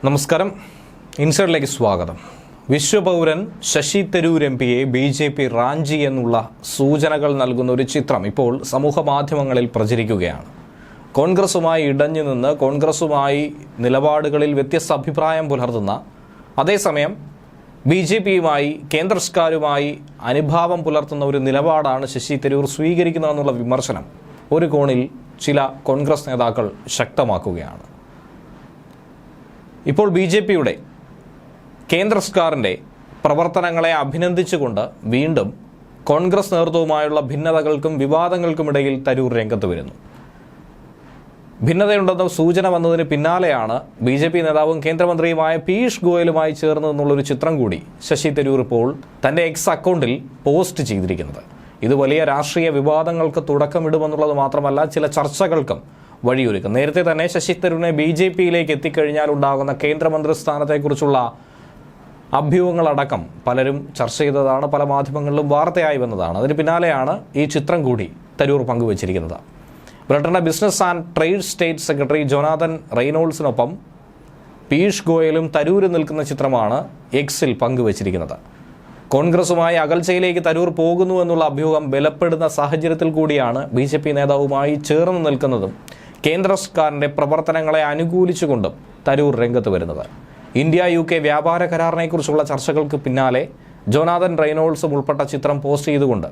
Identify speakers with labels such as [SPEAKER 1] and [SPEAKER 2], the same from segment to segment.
[SPEAKER 1] നമസ്കാരം. ഇൻസൈഡിലേക്ക് സ്വാഗതം. വിശ്വപൗരൻ ശശി തരൂർ എംപിയെ BJP റാഞ്ചി എന്നുള്ള സൂചനകൾ നൽകുന്ന ഒരു ചിത്രം ഇപ്പോൾ സമൂഹ മാധ്യമങ്ങളിൽ പ്രചരിക്കുകയാണ്. കോൺഗ്രസുമായി ഇടഞ്ഞു നിന്ന് കോൺഗ്രസുമായി നിലപാടുകളിൽ വ്യത്യസ്ത അഭിപ്രായം പുലർത്തുന്ന, അതേസമയം BJPയുമായി കേന്ദ്ര സർക്കാരുമായി അനുഭാവം പുലർത്തുന്ന ഒരു നിലപാടാണ് ശശി തരൂർ സ്വീകരിക്കുന്നതെന്നുള്ള വിമർശനം ഒരു കോണിൽ ചില കോൺഗ്രസ് നേതാക്കൾ ശക്തമാക്കുകയാണ്. ഇപ്പോൾ BJPയുടെ കേന്ദ്ര സർക്കാരിൻ്റെ പ്രവർത്തനങ്ങളെ അഭിനന്ദിച്ചുകൊണ്ട് വീണ്ടും കോൺഗ്രസ് നേതൃത്വവുമായുള്ള ഭിന്നതകൾക്കും വിവാദങ്ങൾക്കുമിടയിൽ തരൂർ രംഗത്ത് വരുന്നു. ഭിന്നതയുണ്ടെന്ന സൂചന വന്നതിന് പിന്നാലെയാണ് BJP നേതാവും കേന്ദ്രമന്ത്രിയുമായ പീയൂഷ് ഗോയലുമായി ചേർന്ന് എന്നുള്ളൊരു ചിത്രം കൂടി ശശി തരൂർ ഇപ്പോൾ തൻ്റെ എക്സ് അക്കൗണ്ടിൽ പോസ്റ്റ് ചെയ്തിരിക്കുന്നത്. ഇത് വലിയ രാഷ്ട്രീയ വിവാദങ്ങൾക്ക് തുടക്കമിടുമെന്നുള്ളത് മാത്രമല്ല, ചില ചർച്ചകൾക്കും വഴിയൊരുക്കും. നേരത്തെ തന്നെ ശശി തരൂരിനെ BJPയിലേക്ക് എത്തിക്കഴിഞ്ഞാൽ ഉണ്ടാകുന്ന കേന്ദ്രമന്ത്രി സ്ഥാനത്തെക്കുറിച്ചുള്ള അഭ്യൂഹങ്ങളടക്കം പലരും ചർച്ച ചെയ്തതാണ്, പല മാധ്യമങ്ങളിലും വാർത്തയായി വന്നതാണ്. അതിന് പിന്നാലെയാണ് ഈ ചിത്രം കൂടി തരൂർ പങ്കുവച്ചിരിക്കുന്നത്. ബ്രിട്ടന്റെ business and trade state secretary Jonathan റെയ്നോൾഡ്സിനൊപ്പം പീയൂഷ് ഗോയലും തരൂരും നിൽക്കുന്ന ചിത്രമാണ് എക്സിൽ പങ്കുവച്ചിരിക്കുന്നത്. കോൺഗ്രസുമായി അകൽച്ചയിലേക്ക് തരൂർ പോകുന്നു എന്നുള്ള അഭ്യൂഹം ബലപ്പെടുന്ന സാഹചര്യത്തിൽ കൂടിയാണ് BJP നേതാവുമായി ചേർന്ന് നിൽക്കുന്നതും കേന്ദ്ര സർക്കാരിൻ്റെ പ്രവർത്തനങ്ങളെ അനുകൂലിച്ചുകൊണ്ടും തരൂർ രംഗത്ത് വരുന്നത്. ഇന്ത്യ UK വ്യാപാര കരാറിനെക്കുറിച്ചുള്ള ചർച്ചകൾക്ക് പിന്നാലെ ജോനാഥൻ റെയ്നോൾഡ്സും ഉൾപ്പെട്ട ചിത്രം പോസ്റ്റ് ചെയ്തുകൊണ്ട്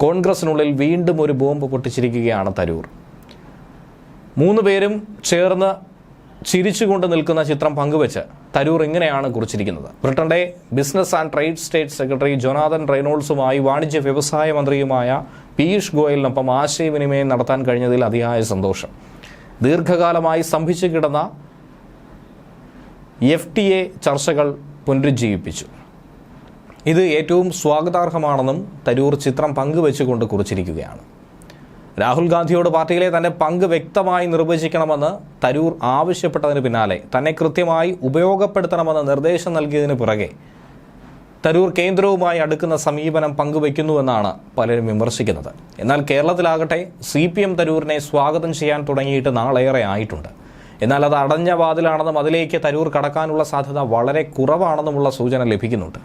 [SPEAKER 1] കോൺഗ്രസിനുള്ളിൽ വീണ്ടും ഒരു ബോംബ് പൊട്ടിച്ചിരിക്കുകയാണ് തരൂർ. മൂന്നുപേരും ചേർന്ന് ചിരിച്ചുകൊണ്ട് നിൽക്കുന്ന ചിത്രം പങ്കുവെച്ച് തരൂർ ഇങ്ങനെയാണ് കുറിച്ചിരിക്കുന്നത്. ബ്രിട്ടന്റെ business and trade state secretary Jonathan റെയ്നോൾഡ്സുമായി വാണിജ്യ വ്യവസായ മന്ത്രിയുമായ പീയൂഷ് ഗോയലിനൊപ്പം ആശയവിനിമയം നടത്താൻ കഴിഞ്ഞതിൽ അതിയായ സന്തോഷം. ദീർഘകാലമായി സ്തംഭിച്ചു കിടന്ന FTA ചർച്ചകൾ പുനരുജ്ജീവിപ്പിച്ചു. ഇത് ഏറ്റവും സ്വാഗതാർഹമാണെന്നും തരൂർ ചിത്രം പങ്കുവെച്ചുകൊണ്ട് കുറിച്ചിരിക്കുകയാണ്. രാഹുൽ ഗാന്ധിയോട് പാർട്ടിയിലെ തന്റെ പങ്ക് വ്യക്തമായി നിർവചിക്കണമെന്ന് തരൂർ ആവശ്യപ്പെട്ടതിന് പിന്നാലെ തന്നെ കൃത്യമായി ഉപയോഗപ്പെടുത്തണമെന്ന് നിർദ്ദേശം നൽകിയതിന് പിറകെ തരൂർ കേന്ദ്രവുമായി അടുക്കുന്ന സമീപനം പങ്കുവയ്ക്കുന്നുവെന്നാണ് പലരും വിമർശിക്കുന്നത്. എന്നാൽ കേരളത്തിലാകട്ടെ CPM തരൂരിനെ സ്വാഗതം ചെയ്യാൻ തുടങ്ങിയിട്ട് നാളേറെ ആയിട്ടുണ്ട്. എന്നാൽ അത് അടഞ്ഞ വാതിലാണെന്നും അതിലേക്ക് തരൂർ കടക്കാനുള്ള സാധ്യത വളരെ കുറവാണെന്നുമുള്ള സൂചന ലഭിക്കുന്നുണ്ട്.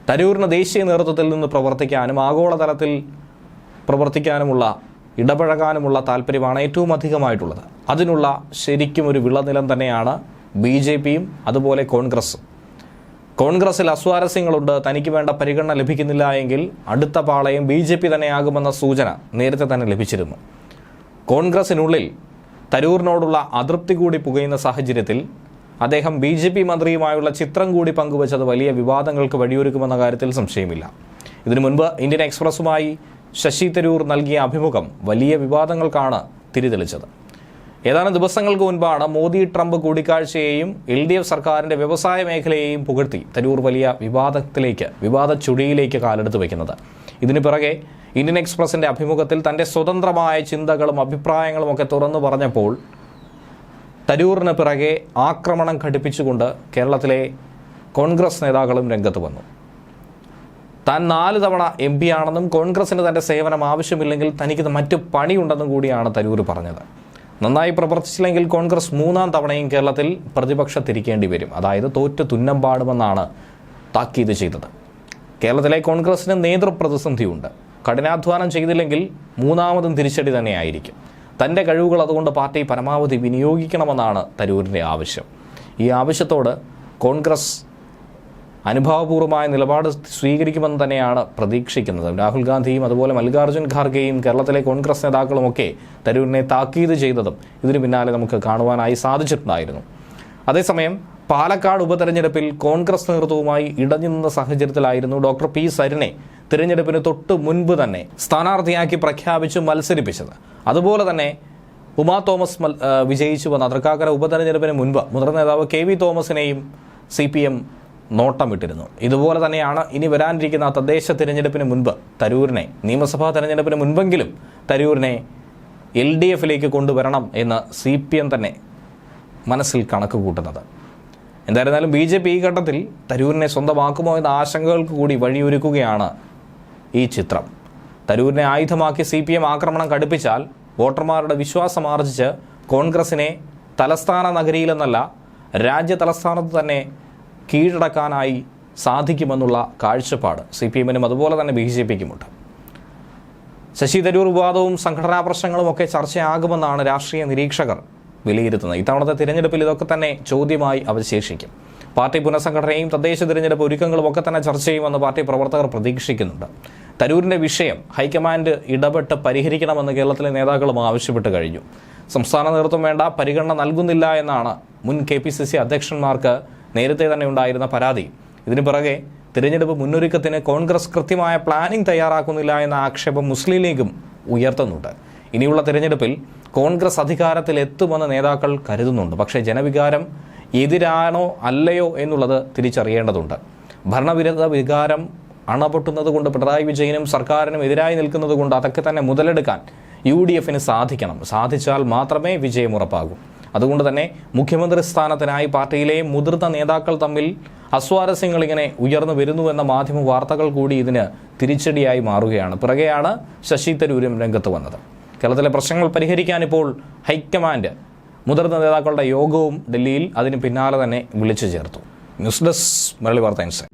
[SPEAKER 1] തരൂരിന് ദേശീയ നേതൃത്വത്തിൽ നിന്ന് പ്രവർത്തിക്കാനും ആഗോളതലത്തിൽ പ്രവർത്തിക്കാനുമുള്ള ഇടപഴകാനുമുള്ള താല്പര്യമാണ് ഏറ്റവും അധികമായിട്ടുള്ളത്. അതിനുള്ള ശരിക്കും ഒരു വിളനിലം തന്നെയാണ് BJPയും അതുപോലെ കോൺഗ്രസും. കോൺഗ്രസിൽ അസ്വാരസ്യങ്ങളുണ്ട്, തനിക്ക് വേണ്ട പരിഗണന ലഭിക്കുന്നില്ല എങ്കിൽ അടുത്ത പാളയം BJP തന്നെയാകുമെന്ന സൂചന നേരത്തെ തന്നെ ലഭിച്ചിരുന്നു. കോൺഗ്രസിനുള്ളിൽ തരൂരിനോടുള്ള അതൃപ്തി കൂടി പുകയുന്ന സാഹചര്യത്തിൽ അദ്ദേഹം BJP മന്ത്രിയുമായുള്ള ചിത്രം കൂടി പങ്കുവച്ചത് വലിയ വിവാദങ്ങൾക്ക് വഴിയൊരുക്കുമെന്ന കാര്യത്തിൽ സംശയമില്ല. ഇതിനു മുൻപ് ഇന്ത്യൻ എക്സ്പ്രസുമായി ശശി തരൂർ നൽകിയ അഭിമുഖം വലിയ വിവാദങ്ങൾക്കാണ് തിരിതെളിച്ചത്. ഏതാനും ദിവസങ്ങൾക്ക് മുൻപാണ് മോദി ട്രംപ് കൂടിക്കാഴ്ചയെയും LDF സർക്കാരിൻ്റെ വ്യവസായ മേഖലയെയും പുകഴ്ത്തി തരൂർ വലിയ വിവാദ ചുഴിയിലേക്ക് കാലെടുത്ത് വയ്ക്കുന്നത്. ഇതിനു പിറകെ ഇന്ത്യൻ എക്സ്പ്രസിൻ്റെ അഭിമുഖത്തിൽ തൻ്റെ സ്വതന്ത്രമായ ചിന്തകളും അഭിപ്രായങ്ങളും ഒക്കെ തുറന്നു പറഞ്ഞപ്പോൾ തരൂറിന് പിറകെ ആക്രമണം ഘടിപ്പിച്ചുകൊണ്ട് കേരളത്തിലെ കോൺഗ്രസ് നേതാക്കളും രംഗത്ത് വന്നു. താൻ 4 തവണ MP ആണെന്നും കോൺഗ്രസിന് തൻ്റെ സേവനം ആവശ്യമില്ലെങ്കിൽ തനിക്ക് മറ്റു പണിയുണ്ടെന്നും കൂടിയാണ് തരൂർ പറഞ്ഞത്. നന്നായി പ്രവർത്തിച്ചില്ലെങ്കിൽ കോൺഗ്രസ് 3ാം തവണയും കേരളത്തിൽ പ്രതിപക്ഷത്തിരിക്കേണ്ടി വരും, അതായത് തോറ്റ് തുന്നം പാടുമെന്നാണ് താക്കീത് ചെയ്തത്. കേരളത്തിലെ കോൺഗ്രസിന് നേതൃപ്രതിസന്ധിയുണ്ട്. കഠിനാധ്വാനം ചെയ്തില്ലെങ്കിൽ 3ാമതും തിരിച്ചടി തന്നെയായിരിക്കും. തൻ്റെ കഴിവുകൾ അതുകൊണ്ട് പാർട്ടി പരമാവധി വിനിയോഗിക്കണമെന്നാണ് തരൂരിൻ്റെ ആവശ്യം. ഈ ആവശ്യത്തോട് കോൺഗ്രസ് അനുഭാവപൂർവമായ നിലപാട് സ്വീകരിക്കുമെന്ന് തന്നെയാണ് പ്രതീക്ഷിക്കുന്നത്. രാഹുൽ ഗാന്ധിയും അതുപോലെ മല്ലികാർജ്ജുൻ ഖാർഗെയും കേരളത്തിലെ കോൺഗ്രസ് നേതാക്കളുമൊക്കെ തരൂരിനെ താക്കീത് ചെയ്തതും ഇതിന് പിന്നാലെ നമുക്ക് കാണുവാനായി സാധിച്ചിട്ടുണ്ടായിരുന്നു. അതേസമയം പാലക്കാട് ഉപതെരഞ്ഞെടുപ്പിൽ കോൺഗ്രസ് നേതൃത്വവുമായി ഇടഞ്ഞു നിന്ന സാഹചര്യത്തിലായിരുന്നു ഡോക്ടർ P. സരിനെ തിരഞ്ഞെടുപ്പിന് തൊട്ട് മുൻപ് തന്നെ സ്ഥാനാർത്ഥിയാക്കി പ്രഖ്യാപിച്ച് മത്സരിപ്പിച്ചത്. അതുപോലെ തന്നെ ഉമാ തോമസ് വിജയിച്ചു വന്ന തൃക്കാക്കര ഉപതെരഞ്ഞെടുപ്പിന് മുൻപ് മുതിർന്ന നേതാവ് KV തോമസിനെയും CPM നോട്ടമിട്ടിരുന്നു. ഇതുപോലെ തന്നെയാണ് ഇനി വരാനിരിക്കുന്ന തദ്ദേശ തിരഞ്ഞെടുപ്പിന് മുൻപ് തരൂരിനെ, നിയമസഭാ തെരഞ്ഞെടുപ്പിന് മുൻപെങ്കിലും തരൂരിനെ LDFിലേക്ക് കൊണ്ടുവരണം എന്ന് CPM തന്നെ മനസ്സിൽ കണക്ക് കൂട്ടുന്നത്. എന്തായിരുന്നാലും BJP ഈ ഘട്ടത്തിൽ തരൂരിനെ സ്വന്തമാക്കുമോ എന്ന ആശങ്കകൾക്ക് കൂടി വഴിയൊരുക്കുകയാണ് ഈ ചിത്രം. തരൂരിനെ ആയുധമാക്കി CPM ആക്രമണം കടുപ്പിച്ചാൽ വോട്ടർമാരുടെ വിശ്വാസം ആർജിച്ച് കോൺഗ്രസിനെ തലസ്ഥാന നഗരിയിലെന്നല്ല രാജ്യ തലസ്ഥാനത്ത് തന്നെ കീഴടക്കാനായി സാധിക്കുമെന്നുള്ള കാഴ്ചപ്പാട് CPM-നും അതുപോലെ തന്നെ BJP-ക്കുമുണ്ട്. ശശി തരൂർ വിവാദവും സംഘടനാ പ്രശ്നങ്ങളും ഒക്കെ ചർച്ചയാകുമെന്നാണ് രാഷ്ട്രീയ നിരീക്ഷകർ വിലയിരുത്തുന്നത്. ഇത്തവണത്തെ തിരഞ്ഞെടുപ്പിൽ ഇതൊക്കെ തന്നെ ചോദ്യമായി അവശേഷിക്കും. പാർട്ടി പുനഃസംഘടനയും തദ്ദേശ തിരഞ്ഞെടുപ്പ് ഒരുക്കങ്ങളും ഒക്കെ തന്നെ ചർച്ച ചെയ്യുമെന്ന് പാർട്ടി പ്രവർത്തകർ പ്രതീക്ഷിക്കുന്നുണ്ട്. തരൂരിൻ്റെ വിഷയം ഹൈക്കമാൻഡ് ഇടപെട്ട് പരിഹരിക്കണമെന്ന് കേരളത്തിലെ നേതാക്കളും ആവശ്യപ്പെട്ട് കഴിഞ്ഞു. സംസ്ഥാന നേതൃത്വം വേണ്ട പരിഗണന നൽകുന്നില്ല എന്നാണ് മുൻ KPCC അധ്യക്ഷന്മാർക്ക് നേരത്തെ തന്നെ ഉണ്ടായിരുന്ന പരാതി. ഇതിനു പിറകെ തിരഞ്ഞെടുപ്പ് മുന്നൊരുക്കത്തിന് കോൺഗ്രസ് കൃത്യമായ പ്ലാനിംഗ് തയ്യാറാക്കുന്നില്ല എന്ന ആക്ഷേപം മുസ്ലിം ലീഗും ഉയർത്തുന്നുണ്ട്. ഇനിയുള്ള തിരഞ്ഞെടുപ്പിൽ കോൺഗ്രസ് അധികാരത്തിൽ എത്തുമെന്ന് നേതാക്കൾ കരുതുന്നുണ്ട്. പക്ഷേ ജനവികാരം എതിരാണോ അല്ലയോ എന്നുള്ളത് തിരിച്ചറിയേണ്ടതുണ്ട്. ഭരണവിരുദ്ധ വികാരം അണപൊട്ടുന്നത് കൊണ്ട് പിണറായി വിജയനും സർക്കാരിനും എതിരായി നിൽക്കുന്നത് കൊണ്ട് അതൊക്കെ തന്നെ മുതലെടുക്കാൻ UDF-ന് സാധിക്കണം. സാധിച്ചാൽ മാത്രമേ വിജയം ഉറപ്പാകൂ. അതുകൊണ്ട് തന്നെ മുഖ്യമന്ത്രി സ്ഥാനത്തിനായി പാർട്ടിയിലെ മുതിർന്ന നേതാക്കൾ തമ്മിൽ അസ്വാരസ്യങ്ങൾ ഇങ്ങനെ ഉയർന്നു വരുന്നുവെന്ന മാധ്യമ വാർത്തകൾ കൂടി ഇതിന് തിരിച്ചടിയായി മാറുകയാണ്. പിറകെയാണ് ശശി തരൂരും രംഗത്ത് വന്നത്. കേരളത്തിലെ പ്രശ്നങ്ങൾ പരിഹരിക്കാൻ ഇപ്പോൾ ഹൈക്കമാൻഡ് മുതിർന്ന നേതാക്കളുടെ യോഗവും ഡൽഹിയിൽ അതിന് പിന്നാലെ തന്നെ വിളിച്ചു ചേർത്തു. ന്യൂസ് ഡെസ്ക് മലയാളി വാർത്ത ഇൻസൈറ്റ്.